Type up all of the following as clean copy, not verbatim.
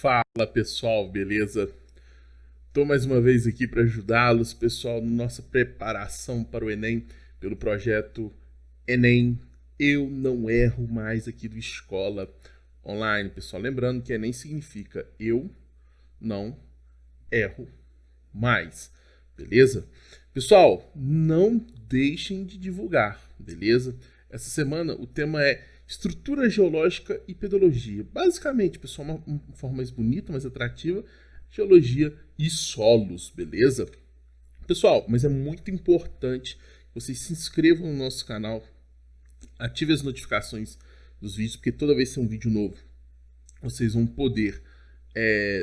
Fala pessoal, beleza? Estou mais uma vez aqui para ajudá-los, pessoal, na nossa preparação para o Enem, pelo projeto Enem Eu Não Erro Mais aqui do Escola Online, pessoal. Lembrando que Enem significa Eu Não Erro Mais, beleza? Pessoal, não deixem de divulgar, beleza? Essa semana o tema é estrutura geológica e pedologia. Basicamente, pessoal, uma forma mais bonita, mais atrativa, geologia e solos, beleza? Pessoal, mas é muito importante que vocês se inscrevam no nosso canal, ativem as notificações dos vídeos, porque toda vez que tem um vídeo novo, vocês vão poder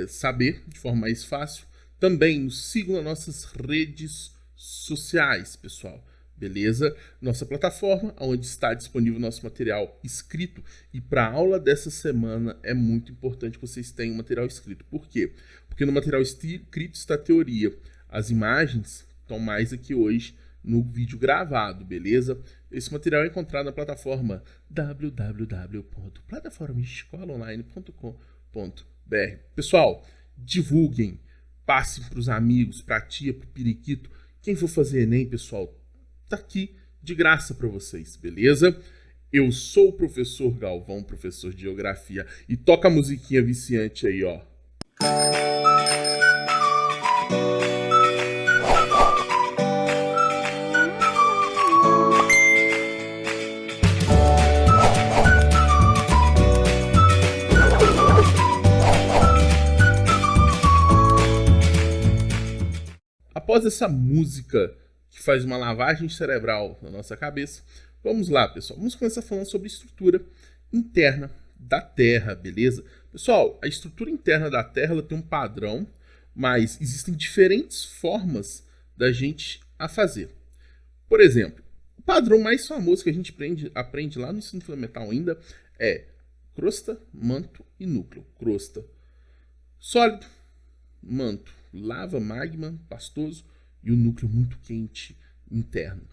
saber de forma mais fácil. Também nos sigam nas nossas redes sociais, pessoal. Beleza? Nossa plataforma, onde está disponível nosso material escrito. E para a aula dessa semana é muito importante que vocês tenham material escrito. Por quê? Porque no material escrito está a teoria. As imagens estão mais aqui hoje no vídeo gravado, beleza? Esse material é encontrado na plataforma www.plataformaescolaonline.com.br. Pessoal, divulguem, passem para os amigos, para a tia, para o periquito. Quem for fazer Enem, pessoal, tá aqui de graça para vocês, beleza? Eu sou o professor Galvão, professor de Geografia, e toca a musiquinha viciante aí, ó. Após essa música que faz uma lavagem cerebral na nossa cabeça, vamos lá, pessoal. Vamos começar falando sobre estrutura interna da Terra, beleza? Pessoal, a estrutura interna da Terra ela tem um padrão, mas existem diferentes formas da gente a fazer. Por exemplo, o padrão mais famoso que a gente aprende lá no ensino fundamental ainda é crosta, manto e núcleo. Crosta, sólido, manto, lava, magma, pastoso e o núcleo muito quente interno.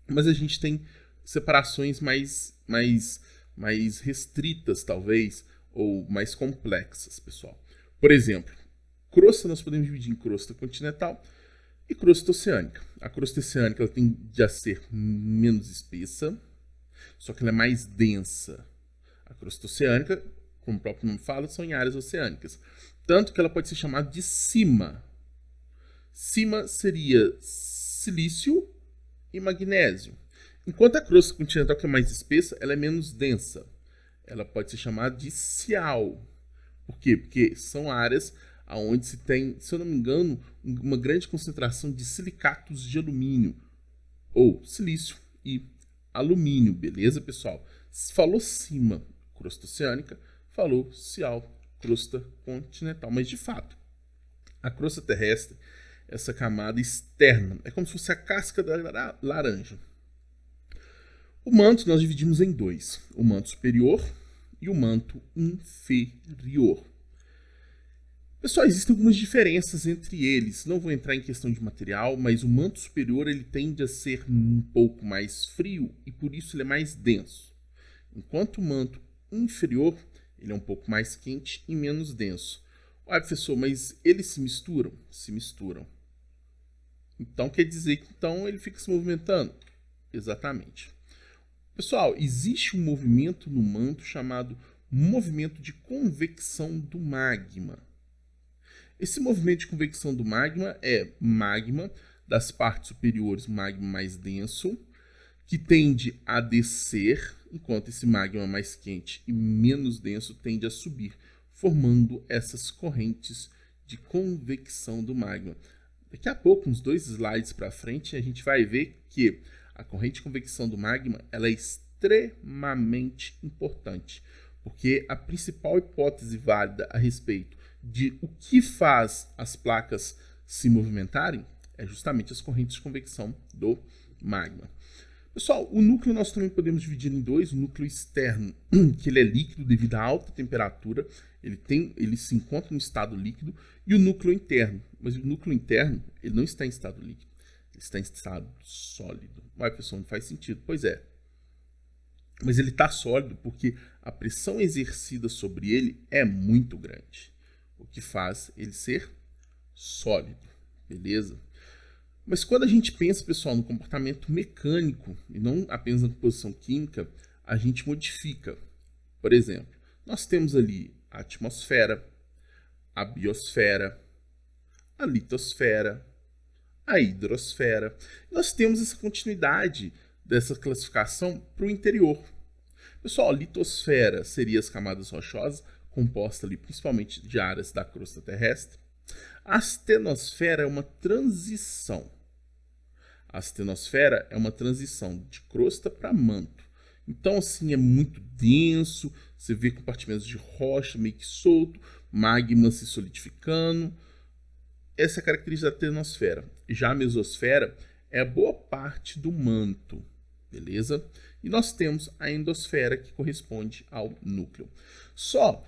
Mas a gente tem separações mais restritas, talvez, ou mais complexas, pessoal. Por exemplo, crosta nós podemos dividir em crosta continental e crosta oceânica. A crosta oceânica ela tende a ser menos espessa, só que ela é mais densa. A crosta oceânica, como o próprio nome fala, são em áreas oceânicas. Tanto que ela pode ser chamada de cima. Cima seria silício e magnésio. Enquanto a crosta continental, que é mais espessa, ela é menos densa. Ela pode ser chamada de cial. Por quê? Porque são áreas onde se tem, se eu não me engano, uma grande concentração de silicatos de alumínio, ou silício e alumínio, beleza, pessoal? Falou cima, crosta oceânica, falou cial, crosta continental. Mas, de fato, a crosta terrestre, essa camada externa, é como se fosse a casca da laranja. O manto nós dividimos em dois, o manto superior e o manto inferior. Pessoal, existem algumas diferenças entre eles. Não vou entrar em questão de material, mas o manto superior ele tende a ser um pouco mais frio e por isso ele é mais denso. Enquanto o manto inferior ele é um pouco mais quente e menos denso. Ué, professor, mas eles se misturam? Se misturam. Então quer dizer que então ele fica se movimentando? Exatamente. Pessoal, existe um movimento no manto chamado movimento de convecção do magma. Esse movimento de convecção do magma é magma das partes superiores, magma mais denso, que tende a descer, enquanto esse magma mais quente e menos denso tende a subir, formando essas correntes de convecção do magma. Daqui a pouco, uns 2 slides para frente, a gente vai ver que a corrente de convecção do magma ela é extremamente importante, porque a principal hipótese válida a respeito de o que faz as placas se movimentarem é justamente as correntes de convecção do magma. Pessoal, o núcleo nós também podemos dividir em dois. O núcleo externo, que ele é líquido devido à alta temperatura, ele se encontra no estado líquido, e o núcleo interno. Mas o núcleo interno ele não está em estado líquido, ele está em estado sólido. Mas, pessoal, não faz sentido. Pois é. Mas ele está sólido porque a pressão exercida sobre ele é muito grande. o que faz ele ser sólido, beleza? Mas quando a gente pensa, pessoal, no comportamento mecânico e não apenas na composição química, a gente modifica. Por exemplo, nós temos ali a atmosfera, a biosfera, a litosfera, a hidrosfera. Nós temos essa continuidade dessa classificação para o interior. Pessoal, a litosfera seria as camadas rochosas, composta ali principalmente de áreas da crosta terrestre. A astenosfera é uma transição. A astenosfera é uma transição de crosta para manto. Então, assim, é muito denso, você vê compartimentos de rocha meio que solto, magma se solidificando. Essa é a característica da astenosfera. Já a mesosfera é a boa parte do manto, beleza? E nós temos a endosfera, que corresponde ao núcleo. Só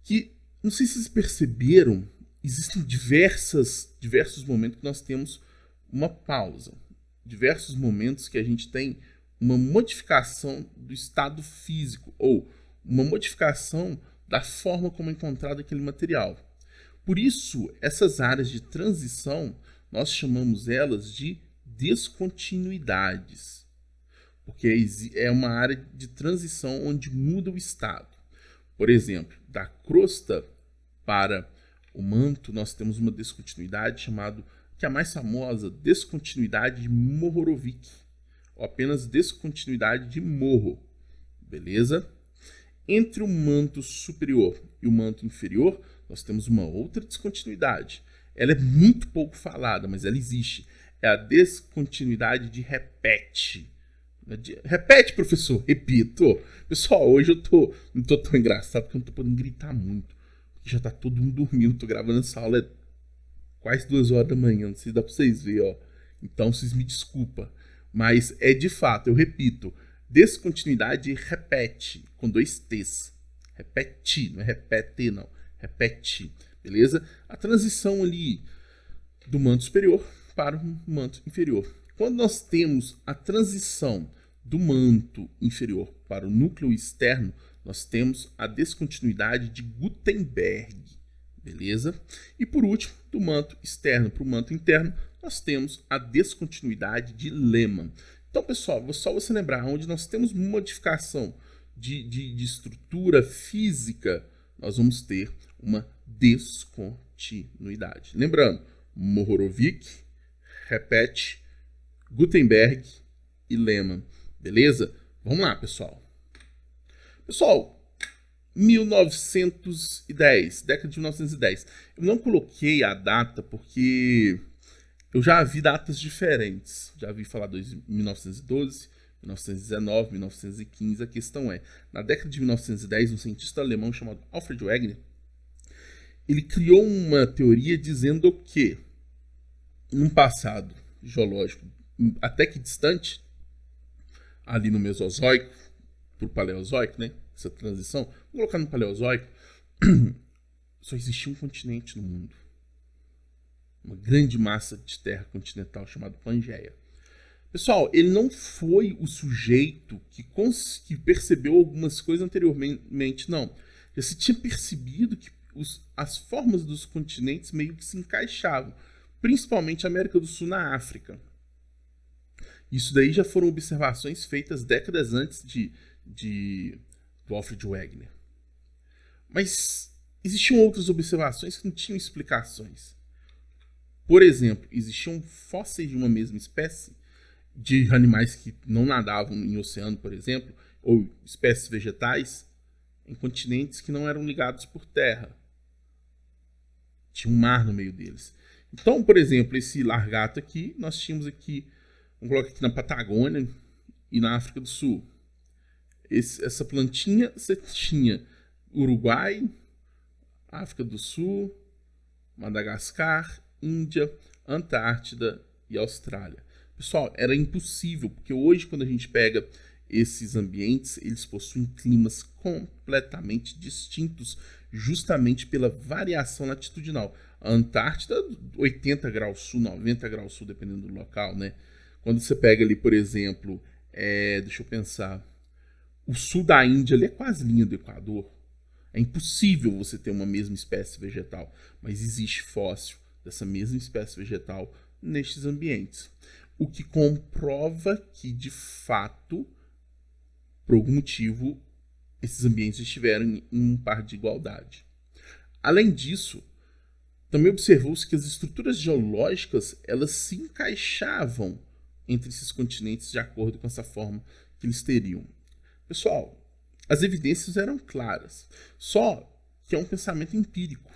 que, não sei se vocês perceberam, existem diversos momentos que nós temos uma pausa. Diversos momentos que a gente tem uma modificação do estado físico ou uma modificação da forma como é encontrado aquele material. Por isso, essas áreas de transição, nós chamamos elas de descontinuidades, porque é uma área de transição onde muda o estado. Por exemplo, da crosta para o manto, nós temos uma descontinuidade chamada, que é a mais famosa, descontinuidade de Mohorovic, ou apenas descontinuidade de Morro, beleza? Entre o manto superior e o manto inferior, nós temos uma outra descontinuidade. Ela é muito pouco falada, mas ela existe. É a descontinuidade de Repete. Repete, professor, repito. Pessoal, hoje não tô tão engraçado porque eu não tô podendo gritar muito. Porque já tá todo mundo dormindo. Tô gravando essa aula, é quase 2 horas da manhã. Não sei se dá pra vocês verem, ó. Então, vocês me desculpam. Mas é de fato, eu repito. Descontinuidade repete, com 2 T's. Repete, não é repete, não. Repete, beleza? A transição ali do manto superior para o manto inferior. Quando nós temos a transição do manto inferior para o núcleo externo, nós temos a descontinuidade de Gutenberg, beleza? E por último, do manto externo para o manto interno, nós temos a descontinuidade de Lehmann. Então, pessoal, só você lembrar, onde nós temos modificação de estrutura física, nós vamos ter uma descontinuidade. Lembrando, Mohorovic, Repete, Gutenberg e Lehmann, beleza? Vamos lá, pessoal. Pessoal, 1910, década de 1910. Eu não coloquei a data porque eu já vi datas diferentes. Já vi falar de 1912, 1919, 1915. A questão é, na década de 1910, um cientista alemão chamado Alfred Wegener, ele criou uma teoria dizendo que, num passado geológico até que distante, ali no Mesozoico, para o Paleozoico, né? Essa transição, vamos colocar no Paleozoico, só existia um continente no mundo. Uma grande massa de terra continental chamada Pangeia. Pessoal, ele não foi o sujeito que percebeu algumas coisas anteriormente, não. Já se tinha percebido que as formas dos continentes meio que se encaixavam, principalmente a América do Sul na África. Isso daí já foram observações feitas décadas antes do Alfred Wegener. Mas existiam outras observações que não tinham explicações. Por exemplo, existiam fósseis de uma mesma espécie, de animais que não nadavam em oceano, por exemplo, ou espécies vegetais, em continentes que não eram ligados por terra. Tinha um mar no meio deles. Então, por exemplo, esse largato aqui, nós tínhamos aqui, vamos colocar aqui na Patagônia e na África do Sul. Essa plantinha, você tinha Uruguai, África do Sul, Madagascar, Índia, Antártida e Austrália. Pessoal, era impossível, porque hoje, quando a gente pega esses ambientes, eles possuem climas completamente distintos, justamente pela variação latitudinal. A Antártida, 80 graus sul, 90 graus sul, dependendo do local, né? Quando você pega ali, por exemplo, deixa eu pensar, o sul da Índia ali é quase linha do Equador. É impossível você ter uma mesma espécie vegetal, mas existe fóssil dessa mesma espécie vegetal nestes ambientes. O que comprova que, de fato, por algum motivo, esses ambientes estiveram em um par de igualdade. Além disso, também observou-se que as estruturas geológicas elas se encaixavam entre esses continentes de acordo com essa forma que eles teriam. Pessoal, as evidências eram claras, só que é um pensamento empírico.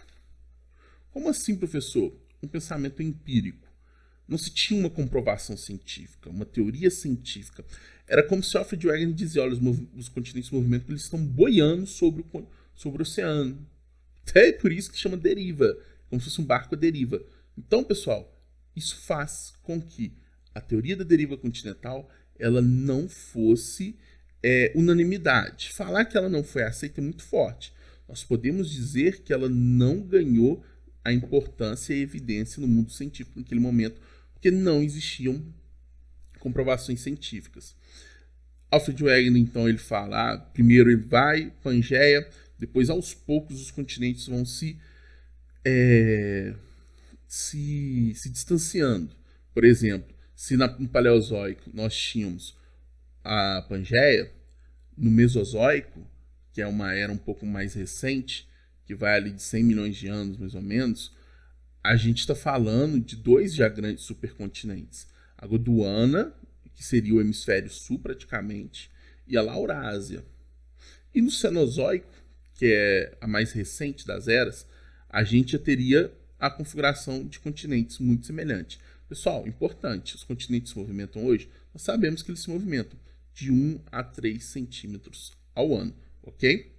Como assim, professor? Um pensamento empírico. Não se tinha uma comprovação científica, uma teoria científica. Era como se Alfred Wegener dizia, olha, os continentes em movimento eles estão boiando sobre o oceano. Até por isso que chama deriva, como se fosse um barco à deriva. Então, pessoal, isso faz com que a teoria da deriva continental ela não fosse unanimidade. Falar que ela não foi aceita é muito forte. Nós podemos dizer que ela não ganhou a importância e a evidência no mundo científico naquele momento, porque não existiam comprovações científicas. Alfred Wegener, então, ele fala, primeiro ele vai, Pangeia, depois aos poucos os continentes vão se distanciando. Por exemplo, se no Paleozoico nós tínhamos a Pangeia, no Mesozoico, que é uma era um pouco mais recente, que vai ali de 100 milhões de anos mais ou menos, a gente está falando de dois já grandes supercontinentes. A Gondwana, que seria o hemisfério sul praticamente, e a Laurásia. E no Cenozoico, que é a mais recente das eras, a gente já teria a configuração de continentes muito semelhante. Pessoal, importante, os continentes se movimentam hoje, nós sabemos que eles se movimentam de 1 a 3 centímetros ao ano, ok?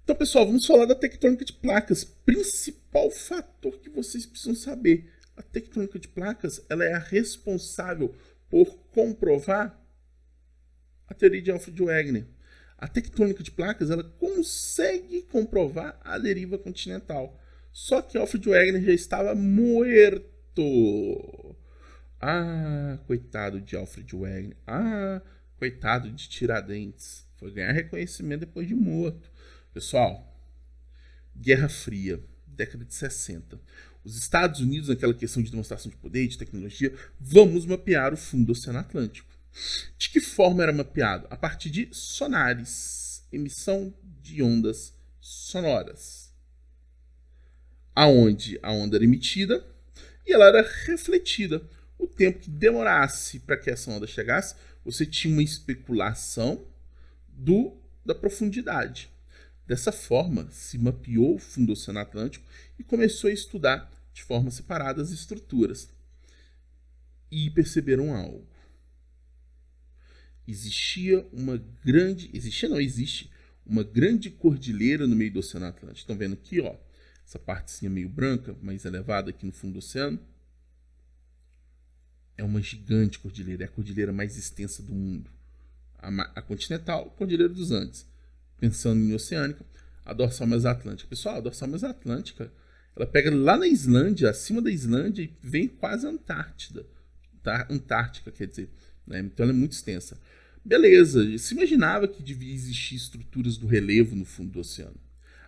Então, pessoal, vamos falar da tectônica de placas. Principal fator que vocês precisam saber. A tectônica de placas ela é a responsável por comprovar a teoria de Alfred Wegener. A tectônica de placas ela consegue comprovar a deriva continental. Só que Alfred Wegener já estava morto. Ah, coitado de Alfred Wegener. Ah, coitado de Tiradentes. Foi ganhar reconhecimento depois de morto. Pessoal, Guerra Fria, década de 60. Os Estados Unidos, naquela questão de demonstração de poder e de tecnologia, vamos mapear o fundo do Oceano Atlântico. De que forma era mapeado? A partir de sonares, emissão de ondas sonoras. Aonde a onda era emitida e ela era refletida. O tempo que demorasse para que essa onda chegasse, você tinha uma especulação da profundidade. Dessa forma, se mapeou o fundo do Oceano Atlântico e começou a estudar de forma separada as estruturas. E perceberam algo. Existe uma grande cordilheira no meio do Oceano Atlântico. Estão vendo aqui, ó, essa partezinha meio branca, mais elevada aqui no fundo do oceano? É uma gigante cordilheira, é a cordilheira mais extensa do mundo. A continental, a Cordilheira dos Andes. Pensando em oceânica, a dorsal mesoatlântica. Pessoal, a dorsal mesoatlântica, ela pega lá na Islândia, acima da Islândia, e vem quase a Antártida. Antártica, quer dizer. Né? Então ela é muito extensa. Beleza, se imaginava que devia existir estruturas do relevo no fundo do oceano.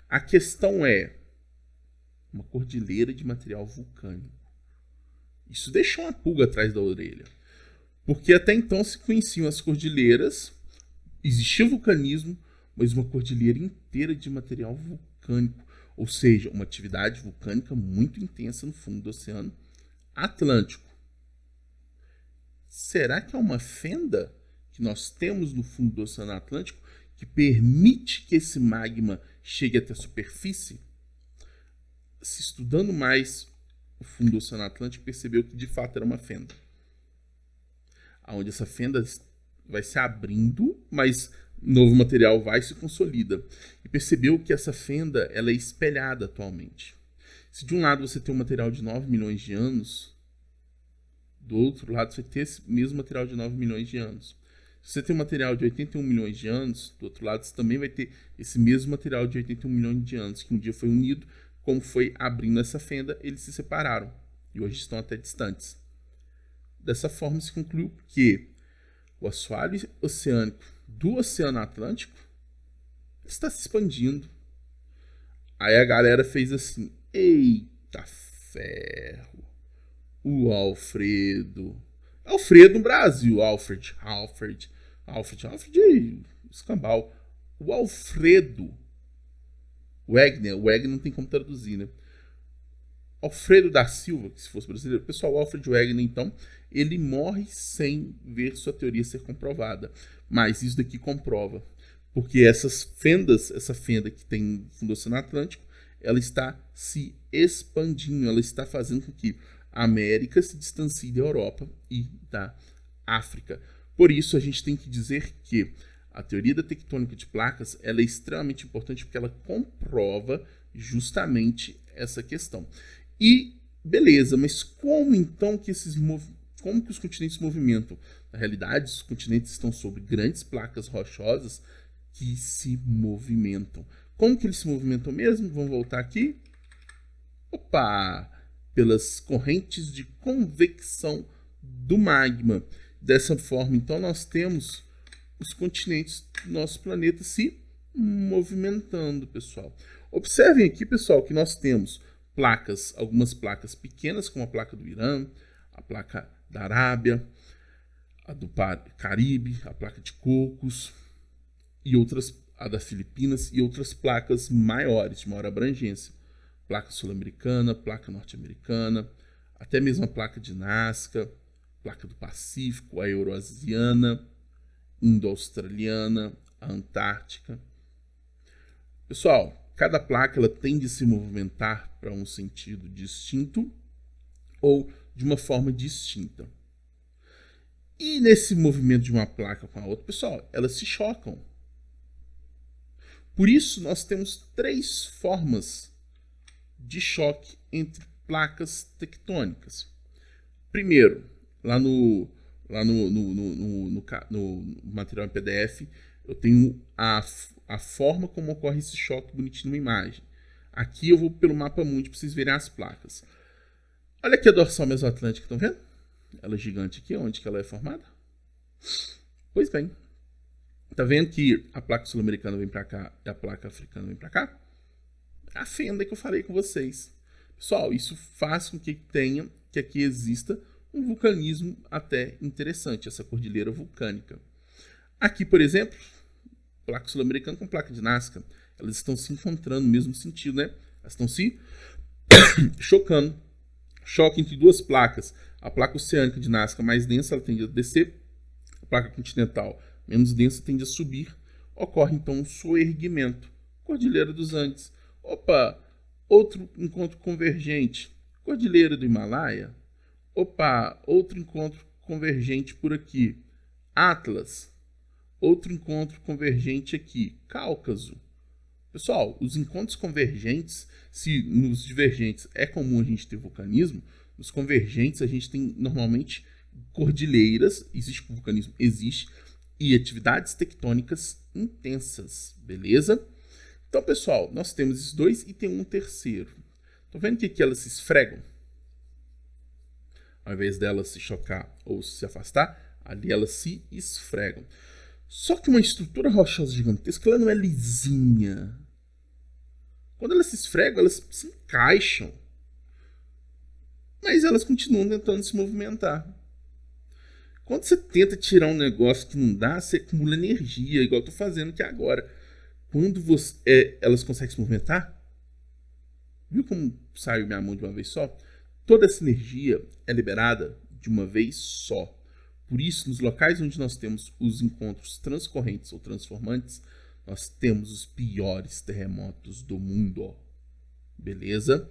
A questão é uma cordilheira de material vulcânico. Isso deixou uma pulga atrás da orelha. Porque até então se conheciam as cordilheiras, existia vulcanismo, mas uma cordilheira inteira de material vulcânico, ou seja, uma atividade vulcânica muito intensa no fundo do Oceano Atlântico. Será que é uma fenda que nós temos no fundo do Oceano Atlântico que permite que esse magma chegue até a superfície? Se estudando mais o fundo do Oceano Atlântico, percebeu que de fato era uma fenda. Onde essa fenda vai se abrindo, mas novo material vai e se consolida. E percebeu que essa fenda ela é espelhada atualmente. Se de um lado você tem um material de 9 milhões de anos, do outro lado você tem esse mesmo material de 9 milhões de anos. Se você tem um material de 81 milhões de anos, do outro lado você também vai ter esse mesmo material de 81 milhões de anos, que um dia foi unido, como foi abrindo essa fenda, eles se separaram. E hoje estão até distantes. Dessa forma se concluiu que o assoalho oceânico do Oceano Atlântico está se expandindo Aí a galera fez assim, eita ferro, o Alfredo no Brasil, Alfred, escambau. O Alfredo Wegener, o Wegener não tem como traduzir, né? Alfredo da Silva, que se fosse brasileiro, pessoal, o Alfred Wegener, então, ele morre sem ver sua teoria ser comprovada. Mas isso daqui comprova. Porque essas fendas, essa fenda que tem no Oceano Atlântico, ela está se expandindo, ela está fazendo com que a América se distancie da Europa e da África. Por isso, a gente tem que dizer que a teoria da tectônica de placas ela é extremamente importante porque ela comprova justamente essa questão. E beleza, mas como então que como que os continentes se movimentam? Na realidade, os continentes estão sobre grandes placas rochosas que se movimentam. Como que eles se movimentam mesmo? Vamos voltar aqui. Opa! Pelas correntes de convecção do magma. Dessa forma, então, nós temos os continentes do nosso planeta se movimentando, pessoal. Observem aqui, pessoal, que nós temos placas, algumas placas pequenas, como a placa do Irã, a placa da Arábia, a do Caribe, a placa de Cocos, e outras, a das Filipinas, e outras placas maiores, de maior abrangência. Placa sul-americana, placa norte-americana, até mesmo a placa de Nazca, placa do Pacífico, a euroasiana, indo-australiana, a antártica. Pessoal, cada placa ela tende a se movimentar para um sentido distinto ou de uma forma distinta. E nesse movimento de uma placa com a outra, pessoal, elas se chocam. Por isso, nós temos 3 formas de choque entre placas tectônicas. Primeiro, lá no material em PDF, eu tenho a forma como ocorre esse choque bonitinho numa imagem. Aqui eu vou pelo mapa mundi para vocês verem as placas. Olha aqui a dorsal mesoatlântica, estão vendo? Ela é gigante aqui, onde que ela é formada? Pois bem. Tá vendo que a placa sul-americana vem para cá e a placa africana vem para cá? A fenda que eu falei com vocês. Pessoal, isso faz com que aqui exista um vulcanismo até interessante, essa cordilheira vulcânica. Aqui, por exemplo, placa sul-americana com placa de Nazca, elas estão se encontrando no mesmo sentido, né? Elas estão se chocando. Choque entre 2 placas. A placa oceânica de Nazca mais densa, ela tende a descer. A placa continental menos densa tende a subir. Ocorre então um soerguimento. Cordilheira dos Andes. Opa, outro encontro convergente. Cordilheira do Himalaia. Opa, outro encontro convergente por aqui. Atlas. Outro encontro convergente aqui. Cáucaso. Pessoal, os encontros convergentes, se nos divergentes é comum a gente ter vulcanismo, nos convergentes a gente tem normalmente cordilheiras, existe vulcanismo, existe, e atividades tectônicas intensas, beleza? Então, pessoal, nós temos esses 2 e tem um terceiro. Estão vendo que aqui elas se esfregam? Ao invés delas se chocar ou se afastar, ali elas se esfregam. Só que uma estrutura rochosa gigantesca, ela não é lisinha. Quando elas se esfregam, elas se encaixam. Mas elas continuam tentando se movimentar. Quando você tenta tirar um negócio que não dá, você acumula energia, igual eu estou fazendo aqui agora. Quando elas conseguem se movimentar, viu como saiu minha mão de uma vez só? Toda essa energia é liberada de uma vez só. Por isso, nos locais onde nós temos os encontros transcorrentes ou transformantes, nós temos os piores terremotos do mundo. Beleza?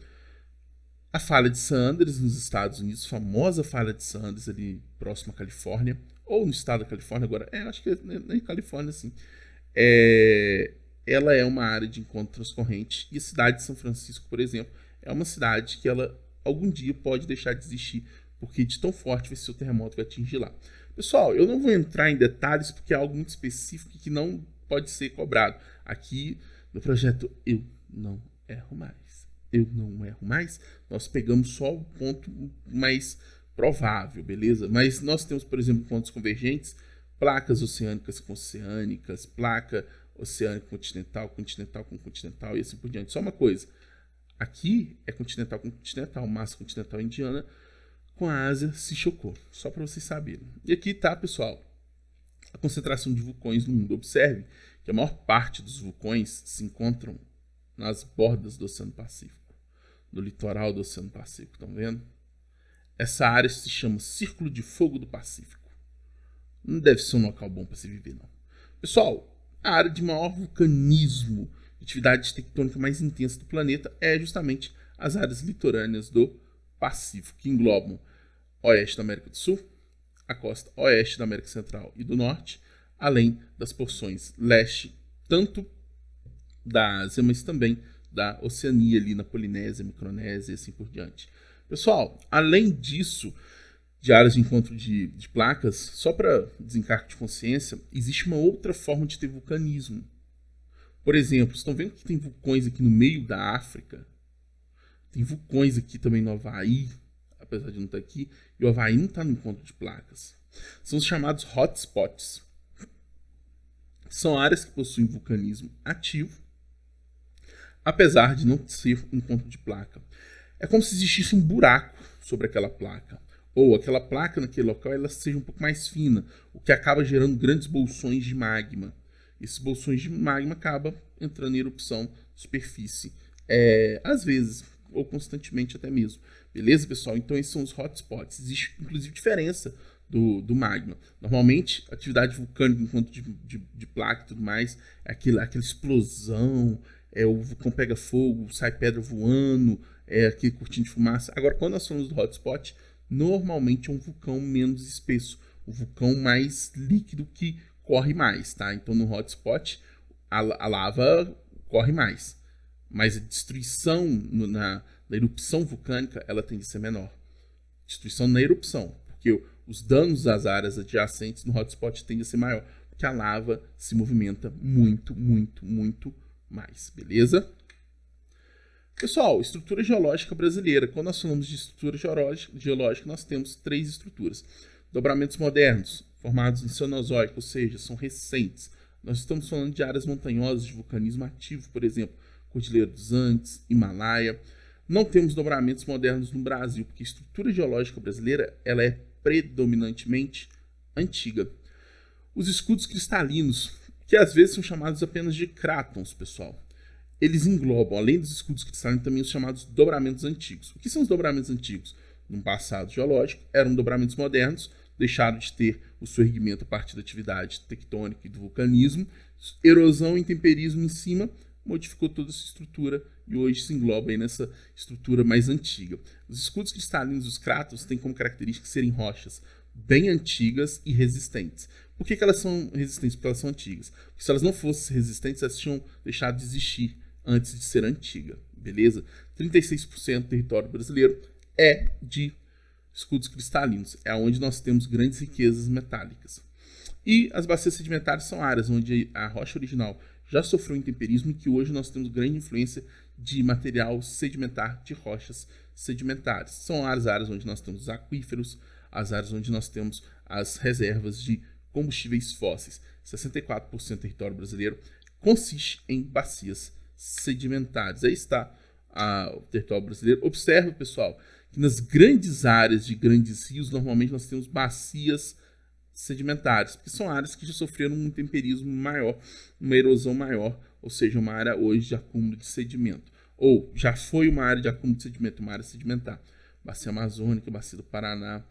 A falha de Sanders nos Estados Unidos, famosa falha de Sanders ali próximo à Califórnia, ou no estado da Califórnia agora, acho que é na Califórnia, sim. Ela é uma área de encontro transcorrente e a cidade de São Francisco, por exemplo, é uma cidade que ela algum dia pode deixar de existir, porque de tão forte vai ser o terremoto que vai atingir lá. Pessoal, eu não vou entrar em detalhes porque é algo muito específico que não pode ser cobrado. Aqui no projeto Eu Não Erro Mais, nós pegamos só o ponto mais provável, beleza? Mas nós temos, por exemplo, pontos convergentes, placas oceânicas com oceânicas, placa oceânica continental, continental com continental e assim por diante. Só uma coisa, aqui é continental com continental, massa continental indiana com a Ásia se chocou, só para vocês saberem. E aqui tá, pessoal, a concentração de vulcões no mundo. Observe que a maior parte dos vulcões se encontram nas bordas do Oceano Pacífico, no litoral do Oceano Pacífico, estão vendo? Essa área se chama Círculo de Fogo do Pacífico. Não deve ser um local bom para se viver, não. Pessoal, a área de maior vulcanismo, atividade tectônica mais intensa do planeta, é justamente as áreas litorâneas do Pacífico, que englobam oeste da América do Sul, a costa oeste da América Central e do Norte, além das porções leste, tanto da Ásia, mas também da Oceania, ali na Polinésia, Micronésia e assim por diante. Pessoal, além disso, de áreas de encontro de placas, só para desencargo de consciência, existe uma outra forma de ter vulcanismo. Por exemplo, estão vendo que tem vulcões aqui no meio da África? Tem vulcões aqui também no Havaí, apesar de não estar aqui, e o Havaí não está no encontro de placas. São os chamados hotspots. São áreas que possuem vulcanismo ativo, apesar de não ser um encontro de placa. É como se existisse um buraco sobre aquela placa, ou aquela placa naquele local ela seja um pouco mais fina, o que acaba gerando grandes bolsões de magma. Esses bolsões de magma acabam entrando em erupção superfície, às vezes, ou constantemente até mesmo. Beleza, pessoal? Então esses são os hotspots. Existe, inclusive, diferença do magma. Normalmente, a atividade vulcânica enquanto de placa e tudo mais, é aquela explosão, o vulcão pega fogo, sai pedra voando, aquele cortina de fumaça. Agora, quando nós falamos do hotspot, normalmente é um vulcão menos espesso, um vulcão mais líquido que corre mais, tá? Então, no hotspot, a lava corre mais, mas a destruição na erupção vulcânica, ela tende a ser menor. Destruição na erupção, porque os danos às áreas adjacentes no hotspot tendem a ser maior, porque a lava se movimenta muito, muito, muito mais, beleza? Pessoal, estrutura geológica brasileira. Quando nós falamos de estrutura geológica, nós temos 3 estruturas. Dobramentos modernos, formados em Cenozoico, ou seja, são recentes. Nós estamos falando de áreas montanhosas de vulcanismo ativo, por exemplo, Cordilheira dos Andes, Himalaia. Não temos dobramentos modernos no Brasil, porque a estrutura geológica brasileira ela é predominantemente antiga. Os escudos cristalinos, que às vezes são chamados apenas de crátons, pessoal. Eles englobam, além dos escudos cristalinos, também os chamados dobramentos antigos. O que são os dobramentos antigos? No passado geológico, eram dobramentos modernos, deixaram de ter o seu erguimento a partir da atividade tectônica e do vulcanismo. Erosão e intemperismo em cima modificou toda essa estrutura e hoje se engloba aí nessa estrutura mais antiga. Os escudos cristalinos, os crátons, têm como característica serem rochas bem antigas e resistentes. Por que elas são resistentes? Porque elas são antigas. Porque se elas não fossem resistentes, elas tinham deixado de existir antes de ser antiga, beleza? 36% do território brasileiro é de escudos cristalinos, é onde nós temos grandes riquezas metálicas. E as bacias sedimentares são áreas onde a rocha original já sofreu intemperismo e que hoje nós temos grande influência de material sedimentar de rochas sedimentares. São as áreas onde nós temos os aquíferos, as áreas onde nós temos as reservas de combustíveis fósseis. 64% do território brasileiro consiste em bacias sedimentares. Aí está o território brasileiro. Observe, pessoal, que nas grandes áreas de grandes rios, normalmente nós temos bacias sedimentares, porque são áreas que já sofreram um intemperismo maior, uma erosão maior, ou seja, uma área hoje de acúmulo de sedimento. Ou já foi uma área de acúmulo de sedimento, uma área sedimentar. Bacia Amazônica, Bacia do Paraná,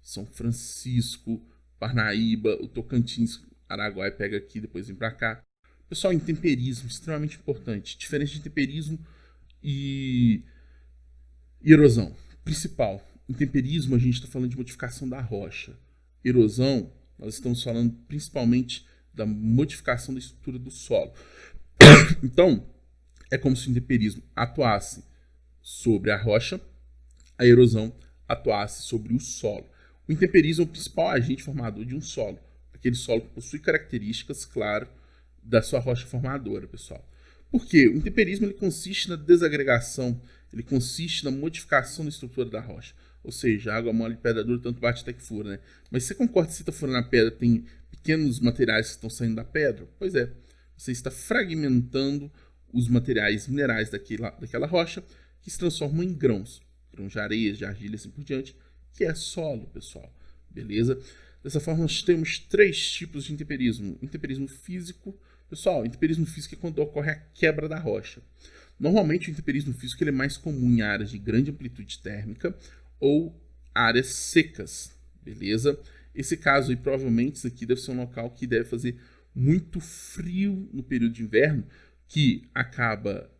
São Francisco, Parnaíba, o Tocantins, Araguaia pega aqui, depois vem para cá. Pessoal, intemperismo, extremamente importante. Diferença de intemperismo e erosão. Principal, intemperismo a gente está falando de modificação da rocha. Erosão, nós estamos falando principalmente da modificação da estrutura do solo. Então, é como se o intemperismo atuasse sobre a rocha, a erosão atuasse sobre o solo. O intemperismo é o principal agente formador de um solo. Aquele solo que possui características, claro, da sua rocha formadora, pessoal. Por quê? O intemperismo ele consiste na desagregação, ele consiste na modificação da estrutura da rocha. Ou seja, água mole e pedra dura, tanto bate até que fura, né? Mas você concorda que se está furando a pedra, tem pequenos materiais que estão saindo da pedra? Pois é. você está fragmentando os materiais minerais daquela rocha, que se transformam em grãos de areia, de argila e assim por diante, que é solo, pessoal. Beleza? Dessa forma, nós temos 3 tipos de intemperismo. Intemperismo físico. Pessoal, intemperismo físico é quando ocorre a quebra da rocha. Normalmente, o intemperismo físico ele é mais comum em áreas de grande amplitude térmica ou áreas secas. Beleza? Esse caso aí, provavelmente, isso aqui deve ser um local que deve fazer muito frio no período de inverno, que acaba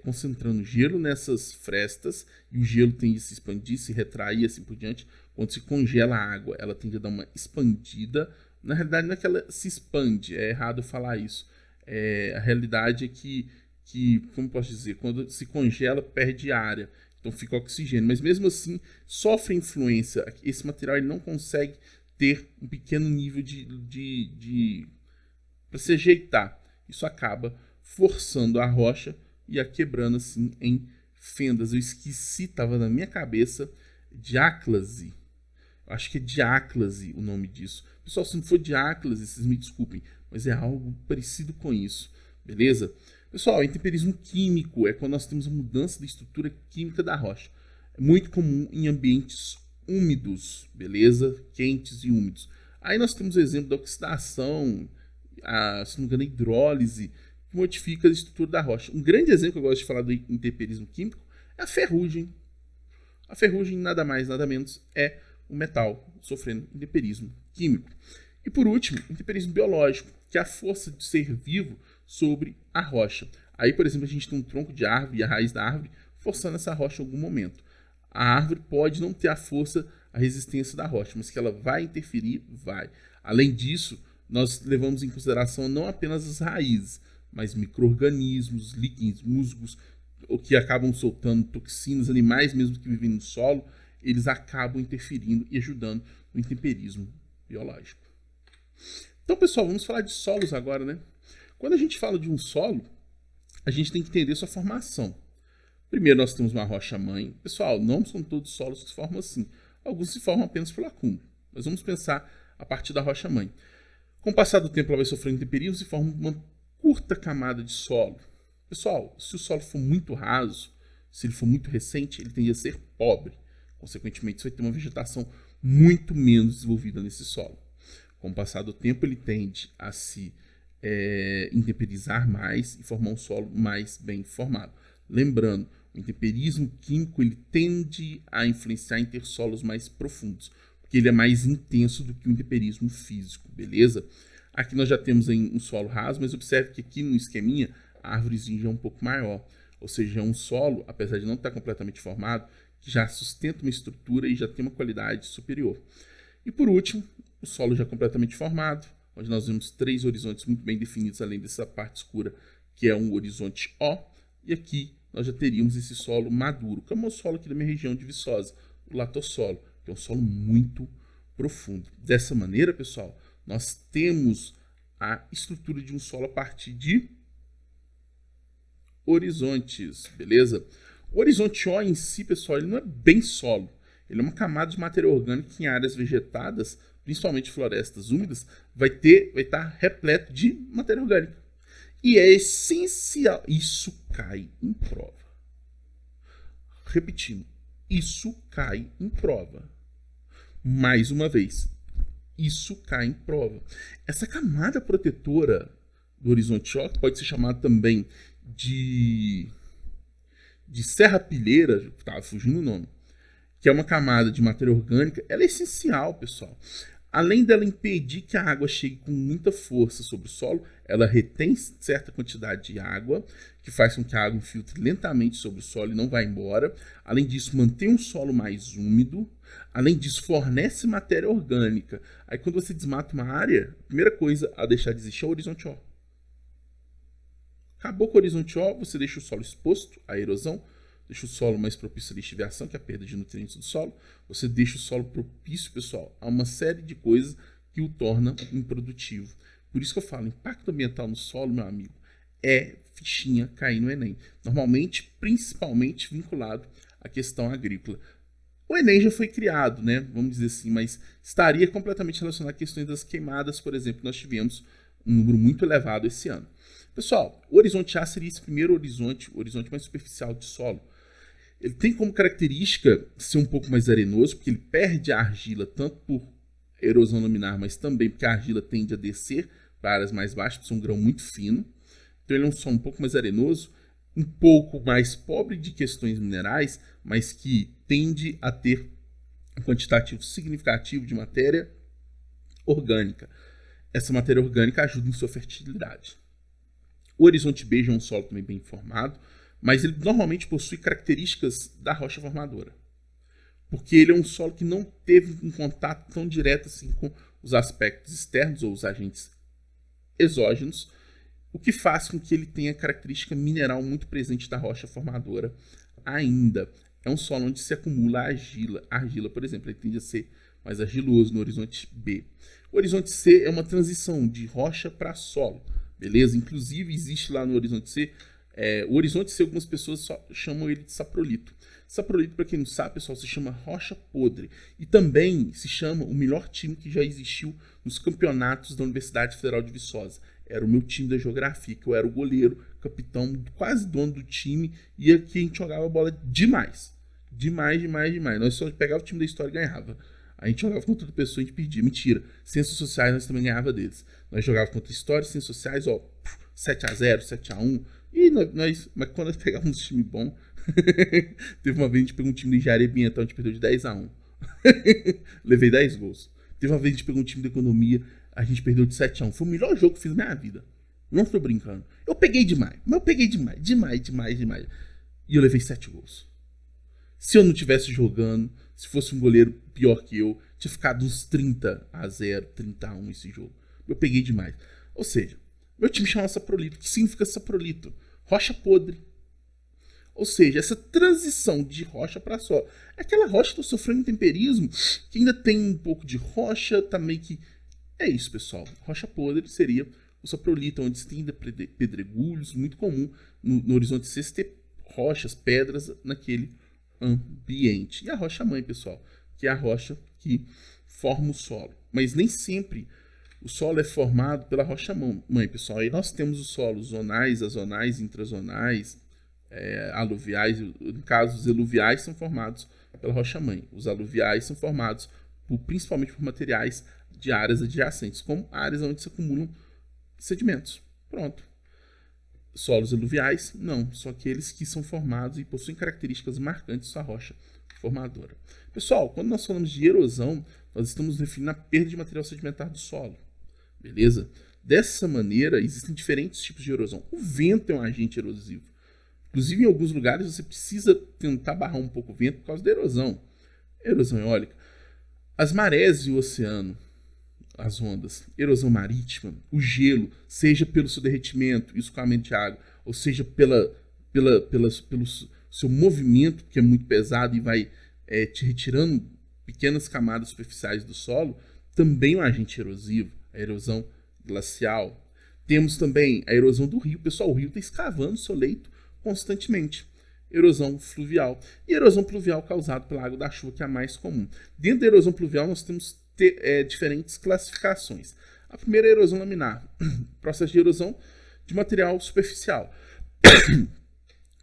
concentrando gelo nessas frestas, e o gelo tende a se expandir, se retrair, assim por diante. Quando se congela a água, ela tende a dar uma expandida. Na realidade, não é que ela se expande, é errado falar isso. A realidade é que, como posso dizer, quando se congela, perde área, então fica oxigênio. Mas mesmo assim, sofre influência. Esse material ele não consegue ter um pequeno nível para se ajeitar. Isso acaba forçando a rocha e a quebrando assim em fendas. Eu esqueci, estava na minha cabeça, diáclase. Acho que é diáclase o nome disso. Pessoal, se não for diáclase, vocês me desculpem, mas é algo parecido com isso, beleza? Pessoal, intemperismo químico é quando nós temos a mudança da estrutura química da rocha. É muito comum em ambientes úmidos, beleza? Quentes e úmidos. Aí nós temos o exemplo da oxidação, se não me engano, a hidrólise, que modifica a estrutura da rocha. Um grande exemplo que eu gosto de falar do intemperismo químico é a ferrugem. A ferrugem, nada mais, nada menos, é o metal sofrendo intemperismo químico. E por último, intemperismo biológico, que é a força de ser vivo sobre a rocha. Aí, por exemplo, a gente tem um tronco de árvore e a raiz da árvore forçando essa rocha em algum momento. A árvore pode não ter a força, a resistência da rocha, mas que ela vai interferir, vai. Além disso, nós levamos em consideração não apenas as raízes, mas micro-organismos, líquens, musgos, o que acabam soltando toxinas, animais mesmo que vivem no solo, eles acabam interferindo e ajudando no intemperismo biológico. Então, pessoal, vamos falar de solos agora, né? Quando a gente fala de um solo, a gente tem que entender sua formação. Primeiro, nós temos uma rocha-mãe. Pessoal, não são todos os solos que se formam assim. Alguns se formam apenas pelo acúmulo. Mas vamos pensar a partir da rocha-mãe. Com o passar do tempo, ela vai sofrendo intemperismo e forma uma curta camada de solo. Pessoal, se o solo for muito raso, se ele for muito recente, ele tende a ser pobre. Consequentemente, você vai ter uma vegetação muito menos desenvolvida nesse solo. Com o passar do tempo, ele tende a se intemperizar mais e formar um solo mais bem formado. Lembrando, o intemperismo químico ele tende a influenciar em ter solos mais profundos, porque ele é mais intenso do que o intemperismo físico, beleza? Aqui nós já temos um solo raso, mas observe que aqui no esqueminha a árvorezinha já é um pouco maior, ou seja, é um solo, apesar de não estar completamente formado, que já sustenta uma estrutura e já tem uma qualidade superior. E por último, o solo já completamente formado, onde nós vemos 3 horizontes muito bem definidos, além dessa parte escura, que é um horizonte O, e aqui nós já teríamos esse solo maduro, que é o solo aqui da minha região de Viçosa, o latossolo, que é um solo muito profundo. Dessa maneira, pessoal, nós temos a estrutura de um solo a partir de horizontes, beleza? O horizonte O em si, pessoal, ele não é bem solo. Ele é uma camada de matéria orgânica que em áreas vegetadas, principalmente florestas úmidas, vai estar repleto de matéria orgânica. E é essencial. Isso cai em prova. Repetindo, isso cai em prova. Mais uma vez, isso cai em prova. Essa camada protetora do horizonte O, que pode ser chamada também de serrapilheira, estava fugindo o nome, que é uma camada de matéria orgânica, ela é essencial, pessoal. Além dela impedir que a água chegue com muita força sobre o solo, ela retém certa quantidade de água, que faz com que a água infiltre lentamente sobre o solo e não vá embora. Além disso, mantém um solo mais úmido. Além disso, fornece matéria orgânica. Aí, quando você desmata uma área, a primeira coisa a deixar de existir é o horizonte O. Acabou com o horizonte O, você deixa o solo exposto à erosão, deixa o solo mais propício à lixiviação, que é a perda de nutrientes do solo. Você deixa o solo propício, pessoal, a uma série de coisas que o torna improdutivo. Por isso que eu falo, impacto ambiental no solo, meu amigo, é fichinha cair no Enem. Normalmente, principalmente vinculado à questão agrícola. O Enem já foi criado, né? Vamos dizer assim, mas estaria completamente relacionado a questões das queimadas, por exemplo, que nós tivemos um número muito elevado esse ano. Pessoal, o horizonte A seria esse primeiro horizonte, o horizonte mais superficial de solo. Ele tem como característica ser um pouco mais arenoso, porque ele perde a argila tanto por erosão laminar, mas também porque a argila tende a descer para áreas mais baixas, porque é um grão muito fino. Então ele é um solo um pouco mais arenoso, um pouco mais pobre de questões minerais, mas que tende a ter um quantitativo significativo de matéria orgânica. Essa matéria orgânica ajuda em sua fertilidade. O horizonte B já é um solo também bem formado, mas ele normalmente possui características da rocha formadora, porque ele é um solo que não teve um contato tão direto assim com os aspectos externos ou os agentes exógenos, o que faz com que ele tenha característica mineral muito presente da rocha formadora ainda. É um solo onde se acumula argila. A argila, por exemplo, ele tende a ser mais argiloso no horizonte B. O horizonte C é uma transição de rocha para solo, beleza? Inclusive, existe lá no horizonte C, o horizonte C, algumas pessoas só chamam ele de saprolito. Saprolito, para quem não sabe, pessoal, se chama rocha podre. E também se chama o melhor time que já existiu nos campeonatos da Universidade Federal de Viçosa. Era o meu time da geografia, que eu era o goleiro, capitão, quase dono do time, e aqui a gente jogava bola demais. Demais. Nós só pegava o time da história e ganhava. A gente jogava contra outra pessoa e a gente perdia. Mentira. Ciências sociais nós também ganhava deles. Nós jogávamos contra história e ciências sociais, 7x0, 7x1. E mas quando nós pegávamos um time bom, teve uma vez a gente pegou um time de engenharia ambiental, a gente perdeu de 10x1. Levei 10 gols. Teve uma vez a gente pegou um time de economia, a gente perdeu de 7x1. Foi o melhor jogo que eu fiz na minha vida. Não estou brincando. Eu peguei demais. Demais. E eu levei 7 gols. Se eu não tivesse jogando, se fosse um goleiro pior que eu, tinha ficado uns 30x0, 30x1 esse jogo. Eu peguei demais. Ou seja, meu time chama saprolito. O que significa saprolito? Rocha podre. Ou seja, essa transição de rocha para solo. Aquela rocha que está sofrendo temperismo, que ainda tem um pouco de rocha, também que... É isso, pessoal. Rocha podre seria o saprolito, onde se tem ainda pedregulhos, muito comum no horizonte C ter rochas, pedras naquele ambiente. E a rocha mãe, pessoal, que é a rocha que forma o solo. Mas nem sempre o solo é formado pela rocha mãe, pessoal. Aí nós temos os solos zonais, azonais, intrazonais, aluviais. No caso, os eluviais são formados pela rocha mãe. Os aluviais são formados principalmente por materiais de áreas adjacentes, como áreas onde se acumulam sedimentos. Pronto. Solos eluviais, não, são aqueles que são formados e possuem características marcantes da rocha formadora. Pessoal, quando nós falamos de erosão, nós estamos referindo à perda de material sedimentar do solo. Beleza? Dessa maneira, existem diferentes tipos de erosão. O vento é um agente erosivo. Inclusive, em alguns lugares, você precisa tentar barrar um pouco o vento por causa da erosão. Erosão eólica. As marés e o oceano, as ondas, erosão marítima, o gelo, seja pelo seu derretimento e escoamento de água, ou seja pelo seu movimento, que é muito pesado e vai te retirando pequenas camadas superficiais do solo, também é um agente erosivo, a erosão glacial. Temos também a erosão do rio. Pessoal, o rio está escavando seu leito constantemente. Erosão fluvial. E erosão pluvial causada pela água da chuva, que é a mais comum. Dentro da erosão pluvial, nós temos diferentes classificações. A primeira é a erosão laminar, processo de erosão de material superficial.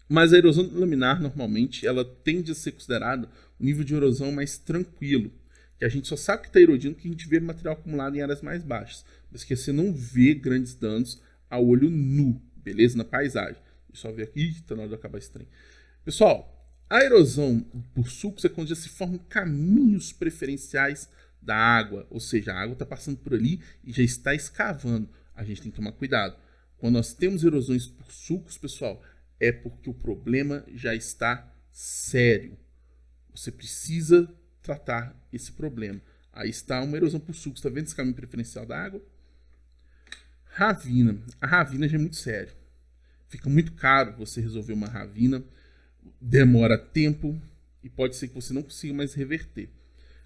Mas a erosão laminar, normalmente, ela tende a ser considerada um nível de erosão mais tranquilo, que a gente só sabe que está erodindo porque a gente vê material acumulado em áreas mais baixas, mas que você não vê grandes danos a olho nu, beleza? Na paisagem. Só ver aqui, está na hora de acabar esse trem. Pessoal, a erosão por sulcos é quando já se formam caminhos preferenciais da água, ou seja, a água está passando por ali e já está escavando. A gente tem que tomar cuidado. Quando nós temos erosões por sulcos, pessoal, é porque o problema já está sério. Você precisa tratar esse problema. Aí está uma erosão por sulcos. Está vendo esse caminho preferencial da água? Ravina. A ravina já é muito sério. Fica muito caro você resolver uma ravina. Demora tempo e pode ser que você não consiga mais reverter.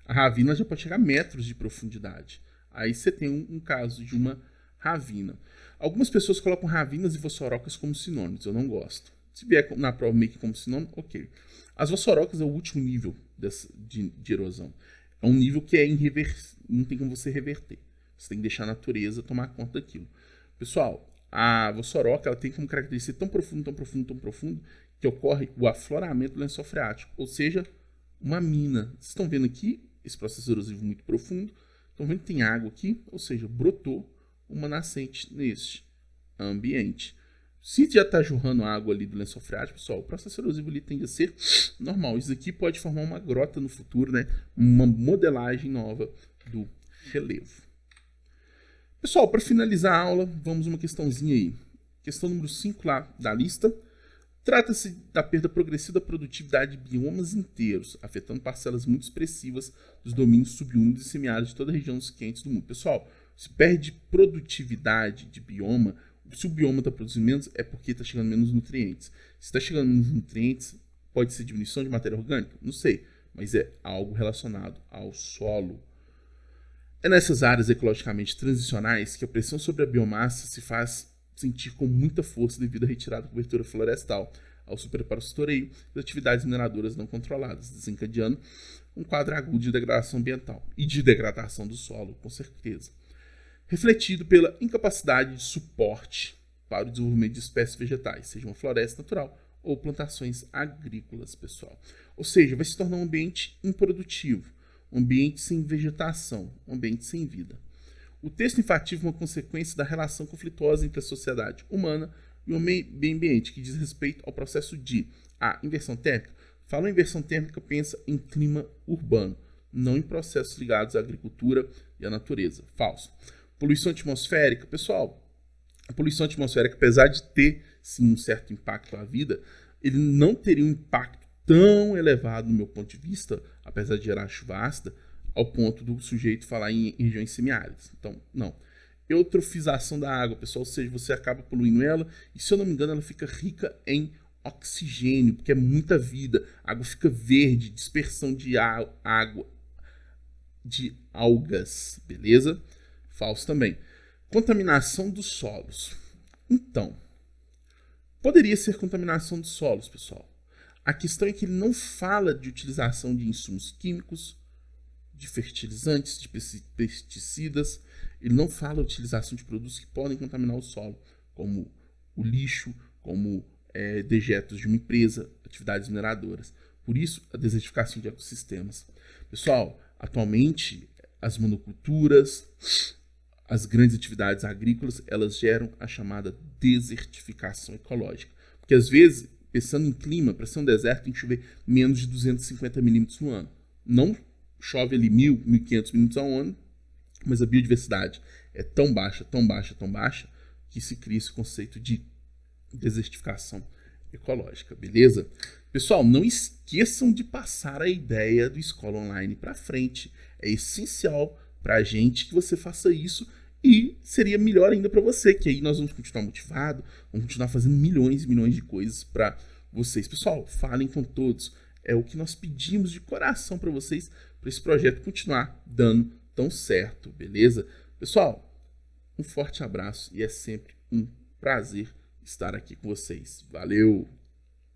A ravina já pode chegar a metros de profundidade. Aí você tem um caso de uma ravina. Algumas pessoas colocam ravinas e vossorocas como sinônimos. Eu não gosto. Se vier na prova meio que como sinônimo, ok. As vossorocas é o último nível de erosão. É um nível que é irreversível. Não tem como você reverter. Você tem que deixar a natureza tomar conta daquilo. Pessoal, A vossoroca ela tem como característica tão profundo, tão profundo, tão profundo, que ocorre o afloramento do lençol freático, ou seja, uma mina. Vocês estão vendo aqui esse processo erosivo muito profundo, estão vendo que tem água aqui, ou seja, brotou uma nascente neste ambiente. Se já está jorrando água ali do lençol freático, pessoal, o processo erosivo ali tende a ser normal. Isso aqui pode formar uma grota no futuro, né? Uma modelagem nova do relevo. Pessoal, para finalizar a aula, vamos uma questãozinha aí. Questão número 5 lá da lista. Trata-se da perda progressiva da produtividade de biomas inteiros, afetando parcelas muito expressivas dos domínios subúmidos e semiáridos de toda a região dos quentes do mundo. Pessoal, se perde produtividade de bioma, se o bioma está produzindo menos, é porque está chegando menos nutrientes. Se está chegando menos nutrientes, pode ser diminuição de matéria orgânica? Não sei, mas é algo relacionado ao solo. É nessas áreas ecologicamente transicionais que a pressão sobre a biomassa se faz sentir com muita força devido à retirada da cobertura florestal, ao superpastoreio e das atividades mineradoras não controladas, desencadeando um quadro agudo de degradação ambiental e de degradação do solo, com certeza. Refletido pela incapacidade de suporte para o desenvolvimento de espécies vegetais, seja uma floresta natural ou plantações agrícolas, pessoal. Ou seja, vai se tornar um ambiente improdutivo, um ambiente sem vegetação, um ambiente sem vida. O texto enfativa uma consequência da relação conflituosa entre a sociedade humana e o meio ambiente, que diz respeito ao processo de a inversão térmica. Fala em inversão térmica, pensa em clima urbano, não em processos ligados à agricultura e à natureza. Falso. Poluição atmosférica. Pessoal, a poluição atmosférica, apesar de ter, sim, um certo impacto à vida, ele não teria um impacto tão elevado, no meu ponto de vista, apesar de gerar chuva ácida, ao ponto do sujeito falar em regiões semiáridas. Então, não. Eutrofização da água, pessoal, ou seja, você acaba poluindo ela, e se eu não me engano, ela fica rica em oxigênio, porque é muita vida. A água fica verde, dispersão de água, de algas, beleza? Falso também. Contaminação dos solos. Então, poderia ser contaminação dos solos, pessoal. A questão é que ele não fala de utilização de insumos químicos, de fertilizantes, de pesticidas. Ele não fala de utilização de produtos que podem contaminar o solo, como o lixo, como dejetos de uma empresa, atividades mineradoras. Por isso, a desertificação de ecossistemas. Pessoal, atualmente, as monoculturas, as grandes atividades agrícolas, elas geram a chamada desertificação ecológica. Porque, às vezes, pensando em clima, para ser um deserto, tem que chover menos de 250 milímetros no ano. Não chove ali 1.000, 1.500 milímetros ao ano, mas a biodiversidade é tão baixa, tão baixa, tão baixa, que se cria esse conceito de desertificação ecológica, beleza? Pessoal, não esqueçam de passar a ideia do Escola Online para frente. É essencial para a gente que você faça isso e seria melhor ainda para você, que aí nós vamos continuar motivados, vamos continuar fazendo milhões e milhões de coisas para vocês. Pessoal, falem com todos. É o que nós pedimos de coração para vocês, para esse projeto continuar dando tão certo, beleza? Pessoal, um forte abraço e é sempre um prazer estar aqui com vocês. Valeu!